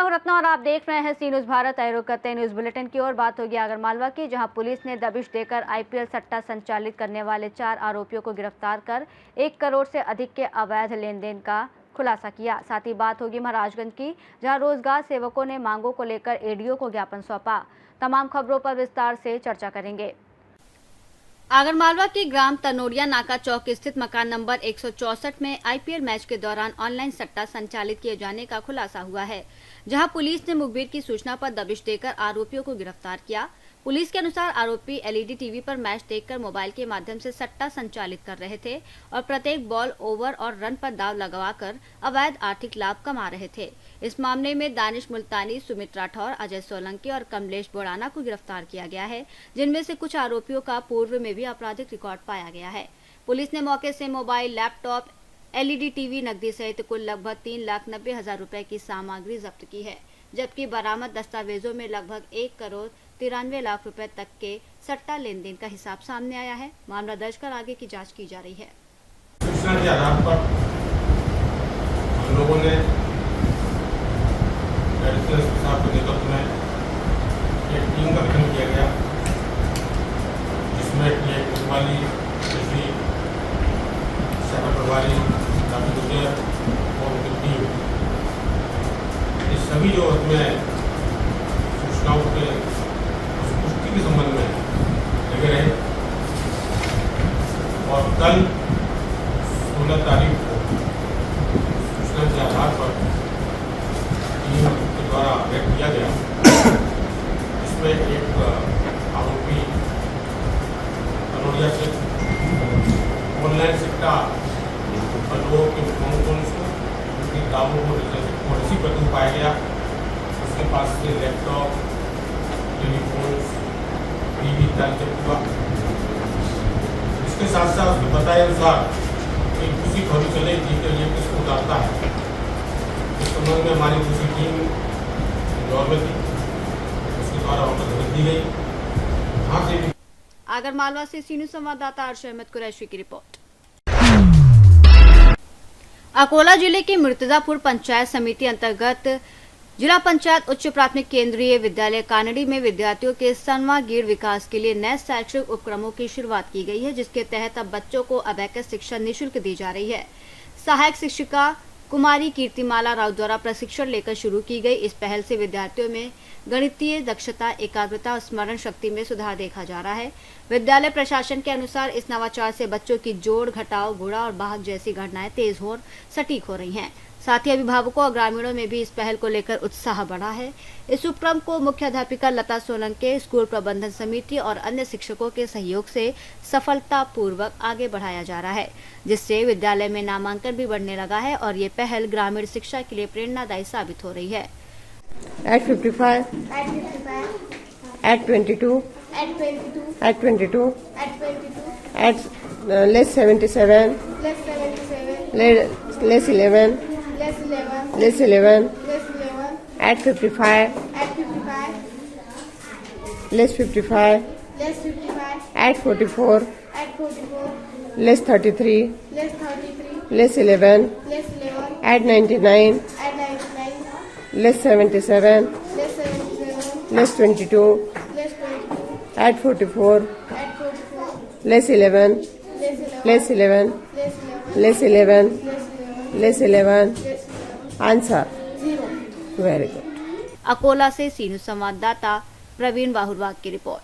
लोग रत्ना और आप देख रहे हैं सी न्यूज़ भारत। आयोग करते हैं न्यूज़ बुलेटिन की ओर। बात होगी आगरमालवा की, जहां पुलिस ने दबिश देकर आईपीएल सट्टा संचालित करने वाले 4 आरोपियों को गिरफ्तार कर 1 करोड़ से अधिक के अवैध लेन देन का खुलासा किया। साथ ही बात होगी महाराजगंज की, जहां रोजगार सेवकों ने मांगों को लेकर एडीओ को ज्ञापन सौंपा। तमाम खबरों पर विस्तार से चर्चा करेंगे। आगरमालवा के ग्राम तनोड़िया नाका चौक स्थित मकान नंबर 164 में आईपीएल मैच के दौरान ऑनलाइन सट्टा संचालित किए जाने का खुलासा हुआ है, जहां पुलिस ने मुखबिर की सूचना पर दबिश देकर आरोपियों को गिरफ्तार किया। पुलिस के अनुसार आरोपी एलईडी टीवी पर मैच देखकर मोबाइल के माध्यम से सट्टा संचालित कर रहे थे और प्रत्येक बॉल, ओवर और रन पर दाव लगवाकर अवैध आर्थिक लाभ कमा रहे थे। इस मामले में दानिश मुल्तानी, सुमित राठौर, अजय सोलंकी और कमलेश बोड़ाना को गिरफ्तार किया गया है, जिनमें से कुछ आरोपियों का पूर्व में भी आपराधिक रिकॉर्ड पाया गया है। पुलिस ने मौके से मोबाइल, लैपटॉप, एलईडी टीवी, नकदी सहित कुल लगभग 3,90,000 रुपए की सामग्री जब्त की है, जबकि बरामद दस्तावेजों में लगभग 1 करोड़ 93 लाख रुपए तक के सट्टा लेन देन का हिसाब सामने आया है। मामला दर्ज कर आगे की जांच की जा रही है। सूचना के आधार पर हम लोगों ने एडिशनल साहब के नेतृत्व में एक टीम का गठन किया गया, जिसमें एक कोतवाली, कृषि शाखा प्रभारी, काफी गुजर और उनकी टीम, ये सभी जो उसमें सूचनाओं के पुष्टि के संबंध में लगे रहे और कल 16 तारीख को सूचना के आधार पर टीम के द्वारा व्यक्त किया गया, इसमें एक आरोपी तनोड़िया से ऑनलाइन सट्टा पर लोगों के कौन उनकी दावों को रिसीव करते हुए पाया गया। उसके पास से लैपटॉप, टेलीफोन, टीवी इत्यादि हुआ। इसके साथ साथ उसके बताए अनुसार एक दूसरी खबरें चले थी कि ये किसको उतारता है। इस संबंध में हमारी दूसरी टीम इंदौर में थी, उसके द्वारा वहाँ पर दी गई। वहाँ से आगरमालवा से सी न्यूज़ संवाददाता अर्श अहमद कुरैशी की रिपोर्ट। अकोला जिले के मुर्तजापुर पंचायत समिति अंतर्गत जिला पंचायत उच्च प्राथमिक केंद्रीय विद्यालय कानड़ी में विद्यार्थियों के सर्वांगीण विकास के लिए नए शैक्षिक उपक्रमों की शुरुआत की गई है, जिसके तहत अब बच्चों को अबैकस शिक्षा निःशुल्क दी जा रही है। सहायक शिक्षिका कुमारी कीर्तिमाला राव द्वारा प्रशिक्षण लेकर शुरू की गई इस पहल से विद्यार्थियों में गणितीय दक्षता, एकाग्रता और स्मरण शक्ति में सुधार देखा जा रहा है। विद्यालय प्रशासन के अनुसार इस नवाचार से बच्चों की जोड़, घटाव, गुणा और भाग जैसी गणनाएं तेज और सटीक हो रही हैं। साथ ही अभिभावकों और ग्रामीणों में भी इस पहल को लेकर उत्साह बढ़ा है। इस उपक्रम को मुख्याध्यापिका लता सोलंकी, स्कूल प्रबंधन समिति और अन्य शिक्षकों के सहयोग से सफलतापूर्वक आगे बढ़ाया जा रहा है, जिससे विद्यालय में नामांकन भी बढ़ने लगा है और ये पहल ग्रामीण शिक्षा के लिए प्रेरणादायी साबित हो रही है। At 55, at 22, at 22, at less 77, less 11, at 55, less 55, at 44, less 33, less 11, at 99, less 77, less 22, at 44, less 11, less 11, less 11, less 11. Answer. Very good. Akola से सी न्यूज़ संवाददाता प्रवीण बाहुरवाग की रिपोर्ट।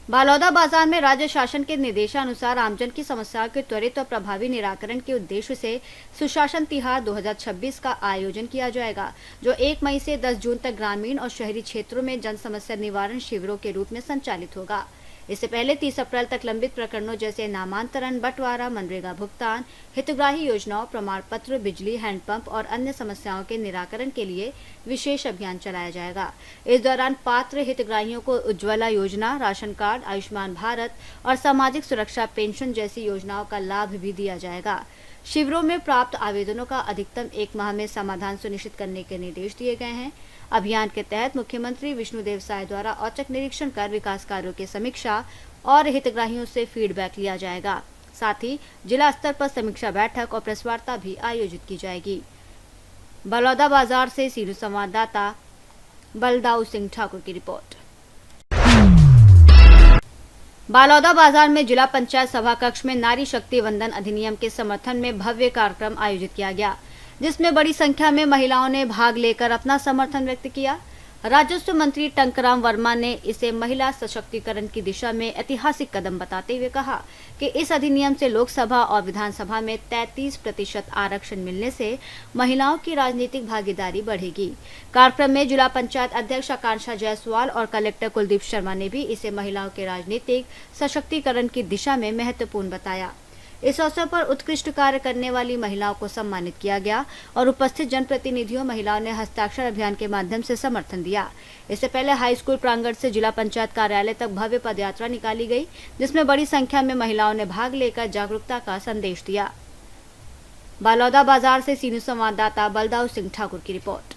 बालौदा बाजार में राज्य शासन के निर्देशानुसार आमजन की समस्याओं के त्वरित और प्रभावी निराकरण के उद्देश्य से सुशासन तिहार 2026 का आयोजन किया जाएगा, जो 1 मई से 10 जून तक ग्रामीण और शहरी क्षेत्रों में जन समस्या निवारण शिविरों के रूप में संचालित होगा। इससे पहले 30 अप्रैल तक लंबित प्रकरणों जैसे नामांतरण, बंटवारा, मनरेगा भुगतान, हितग्राही योजनाओं, प्रमाण पत्र, बिजली, हैंडपंप और अन्य समस्याओं के निराकरण के लिए विशेष अभियान चलाया जाएगा। इस दौरान पात्र हितग्राहियों को उज्ज्वला योजना, राशन कार्ड, आयुष्मान भारत और सामाजिक सुरक्षा पेंशन जैसी योजनाओं का लाभ भी दिया जाएगा। शिविरों में प्राप्त आवेदनों का अधिकतम 1 माह में समाधान सुनिश्चित करने के निर्देश दिए गए हैं। अभियान के तहत मुख्यमंत्री विष्णुदेव साय द्वारा औचक निरीक्षण कर विकास कार्यों की समीक्षा और हितग्राहियों से फीडबैक लिया जाएगा। साथ ही जिला स्तर पर समीक्षा बैठक और प्रेस वार्ता भी आयोजित की जाएगी। बलौदा बाजार से सीरू संवाददाता बलदाऊ सिंह ठाकुर की रिपोर्ट। बलौदा बाजार में जिला पंचायत सभा कक्ष में नारी शक्ति वंदन अधिनियम के समर्थन में भव्य कार्यक्रम आयोजित किया गया, जिसमें बड़ी संख्या में महिलाओं ने भाग लेकर अपना समर्थन व्यक्त किया। राजस्व मंत्री टंकराम वर्मा ने इसे महिला सशक्तिकरण की दिशा में ऐतिहासिक कदम बताते हुए कहा कि इस अधिनियम से लोकसभा और विधानसभा में 33% आरक्षण मिलने से महिलाओं की राजनीतिक भागीदारी बढ़ेगी। कार्यक्रम में जिला पंचायत अध्यक्ष आकांक्षा जायसवाल और कलेक्टर कुलदीप शर्मा ने भी इसे महिलाओं के राजनीतिक सशक्तिकरण की दिशा में महत्वपूर्ण बताया। इस अवसर पर उत्कृष्ट कार्य करने वाली महिलाओं को सम्मानित किया गया और उपस्थित जनप्रतिनिधियों महिलाओं ने हस्ताक्षर अभियान के माध्यम से समर्थन दिया। इससे पहले हाई स्कूल प्रांगण से जिला पंचायत कार्यालय तक भव्य पदयात्रा निकाली गई, जिसमें बड़ी संख्या में महिलाओं ने भाग लेकर जागरूकता का संदेश दिया। बलौदा बाजार से सीनियर संवाददाता बलदाऊ सिंह ठाकुर की रिपोर्ट।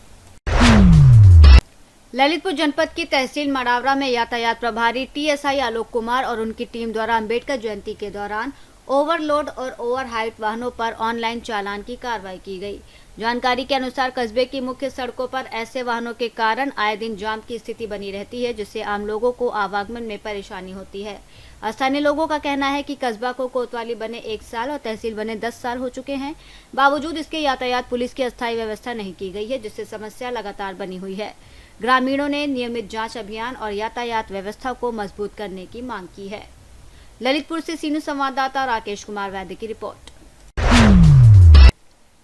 ललितपुर जनपद की तहसील मड़ावरा में यातायात प्रभारी टीएसआई आलोक कुमार और उनकी टीम द्वारा अम्बेडकर जयंती के दौरान ओवरलोड और ओवर हाइट वाहनों पर ऑनलाइन चालान की कार्रवाई की गई। जानकारी के अनुसार कस्बे की मुख्य सड़कों पर ऐसे वाहनों के कारण आए दिन जाम की स्थिति बनी रहती है, जिससे आम लोगों को आवागमन में परेशानी होती है। स्थानीय लोगों का कहना है कि कस्बा को कोतवाली बने 1 साल और तहसील बने 10 साल हो चुके हैं, बावजूद इसके यातायात पुलिस की अस्थायी व्यवस्था नहीं की गई है, जिससे समस्या लगातार बनी हुई है। ग्रामीणों ने नियमित जाँच अभियान और यातायात व्यवस्था को मजबूत करने की मांग की है। ललितपुर से सीनियर संवाददाता राकेश कुमार वैद्य की रिपोर्ट।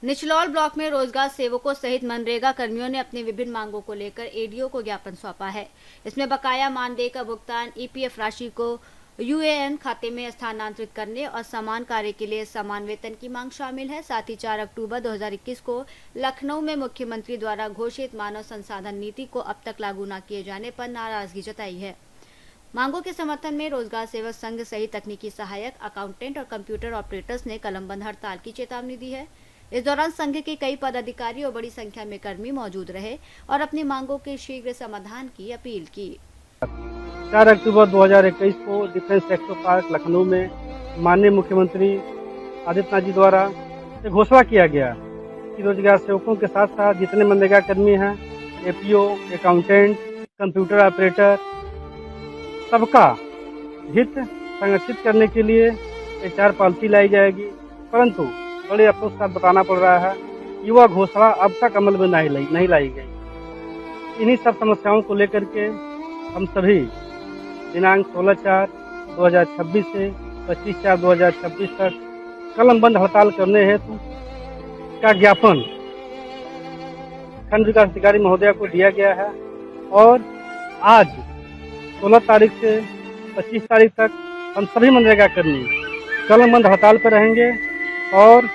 निचलौल ब्लॉक में रोजगार सेवकों सहित मनरेगा कर्मियों ने अपनी विभिन्न मांगों को लेकर एडीओ को ज्ञापन सौंपा है। इसमें बकाया मानदेय का भुगतान, ईपीएफ राशि को यूएएन खाते में स्थानांतरित करने और समान कार्य के लिए समान वेतन की मांग शामिल है। साथ ही 4 अक्टूबर 2021 को लखनऊ में मुख्यमंत्री द्वारा घोषित मानव संसाधन नीति को अब तक लागू न किए जाने पर नाराजगी जताई है। मांगों के समर्थन में रोजगार सेवक संघ सहित तकनीकी सहायक, अकाउंटेंट और कंप्यूटर ऑपरेटर्स ने कलमबंद हड़ताल की चेतावनी दी है। इस दौरान संघ के कई पदाधिकारी और बड़ी संख्या में कर्मी मौजूद रहे और अपनी मांगों के शीघ्र समाधान की अपील की। 4 अक्टूबर 2021 को डिफेंस एक्सपो पार्क लखनऊ में माननीय मुख्यमंत्री आदित्यनाथ जी द्वारा एक घोषणा किया गया कि रोजगार सेवकों के साथ साथ जितने मनरेगा कर्मी हैं, एपीओ, अकाउंटेंट, कंप्यूटर ऑपरेटर, सबका हित संरक्षित करने के लिए HR पॉलिसी लाई जाएगी। परंतु बड़े अफसोस के साथ बताना पड़ रहा है, युवा घोषणा अब तक अमल में नहीं लाई गई। इन्हीं सब समस्याओं को लेकर के हम सभी दिनांक 16/4/2026 से 25/4/2026 तक कलमबंद हड़ताल करने हेतु का ज्ञापन खंड विकास अधिकारी महोदया को दिया गया है और आज 16 तारीख से 25 तारीख तक हम सभी मनरेगा कर्मी कलमबंद हड़ताल पर रहेंगे और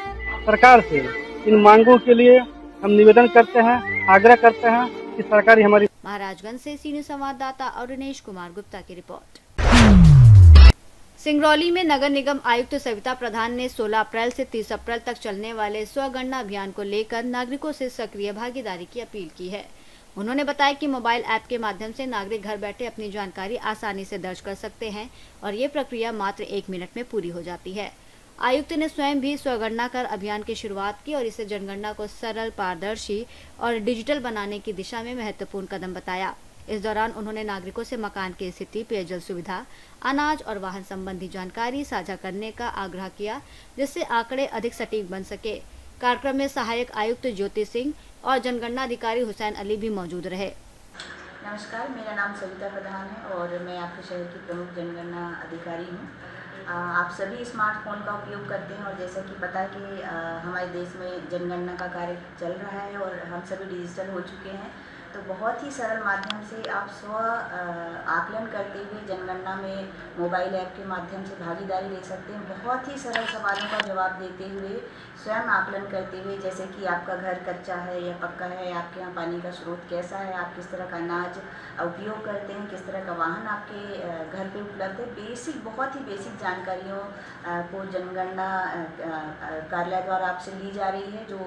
सरकार से इन मांगों के लिए हम निवेदन करते हैं, आग्रह करते हैं कि सरकार हमारी। महाराजगंज से सीनियर संवाददाता अरुणेश कुमार गुप्ता की रिपोर्ट। सिंगरौली में नगर निगम आयुक्त सविता प्रधान ने 16 अप्रैल से 30 अप्रैल तक चलने वाले स्वगणना अभियान को लेकर नागरिकों से सक्रिय भागीदारी की अपील की है। उन्होंने बताया कि मोबाइल ऐप के माध्यम से नागरिक घर बैठे अपनी जानकारी आसानी से दर्ज कर सकते हैं और ये प्रक्रिया मात्र 1 मिनट में पूरी हो जाती है। आयुक्त ने स्वयं भी स्वगणना कर अभियान की शुरुआत की और इसे जनगणना को सरल, पारदर्शी और डिजिटल बनाने की दिशा में महत्वपूर्ण कदम बताया। इस दौरान उन्होंने नागरिकों से मकान की स्थिति, पेयजल सुविधा, अनाज और वाहन संबंधी जानकारी साझा करने का आग्रह किया, जिससे आंकड़े अधिक सटीक बन सके। कार्यक्रम में सहायक आयुक्त ज्योति सिंह और जनगणना अधिकारी हुसैन अली भी मौजूद रहे। नमस्कार, मेरा नाम सविता प्रधान है और मैं आपके शहर की प्रमुख जनगणना अधिकारी हूँ। आप सभी स्मार्टफोन का उपयोग करते हैं और जैसा कि पता है कि हमारे देश में जनगणना का कार्य चल रहा है और हम सभी डिजिटल हो चुके हैं, तो बहुत ही सरल माध्यम से आप स्व आकलन करते हुए जनगणना में मोबाइल ऐप के माध्यम से भागीदारी ले सकते हैं। बहुत ही सरल सवालों का जवाब देते हुए, स्वयं आकलन करते हुए, जैसे कि आपका घर कच्चा है या पक्का है, आपके यहाँ पानी का स्रोत कैसा है, आप किस तरह का अनाज उपयोग करते हैं, किस तरह का वाहन आपके घर पे उपलब्ध है। बेसिक, बहुत ही बेसिक जानकारियों को जनगणना कार्यालय द्वारा आपसे ली जा रही है, जो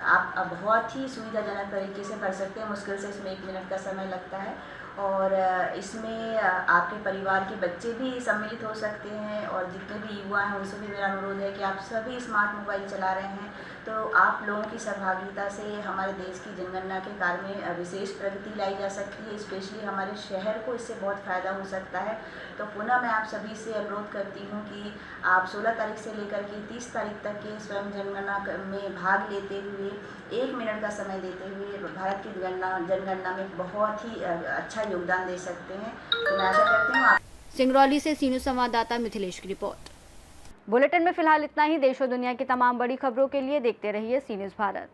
आप बहुत ही सुविधाजनक तरीके से भर सकते हैं। मुश्किल से इसमें 1 मिनट का समय लगता है और इसमें आपके परिवार के बच्चे भी सम्मिलित हो सकते हैं और जितने भी युवा हैं उनसे भी मेरा अनुरोध है कि आप सभी स्मार्ट मोबाइल चला रहे हैं तो आप लोगों की सहभागिता से हमारे देश की जनगणना के कार्य में विशेष प्रगति लाई जा सकती है। स्पेशली हमारे शहर को इससे बहुत फ़ायदा हो सकता है। तो पुनः मैं आप सभी से अनुरोध करती हूँ कि आप 16 तारीख से लेकर के 30 तारीख तक के स्वयं जनगणना में भाग लेते हुए 1 मिनट का समय देते हुए भारत की जनगणना में बहुत ही अच्छा योगदान दे सकते हैं। तो मैं आशा करती हूँ सिंगरौली से सी न्यूज़ संवाददाता मिथिलेश की रिपोर्ट। बुलेटिन में फिलहाल इतना ही। देश और दुनिया की तमाम बड़ी खबरों के लिए देखते रहिए सी न्यूज़ भारत।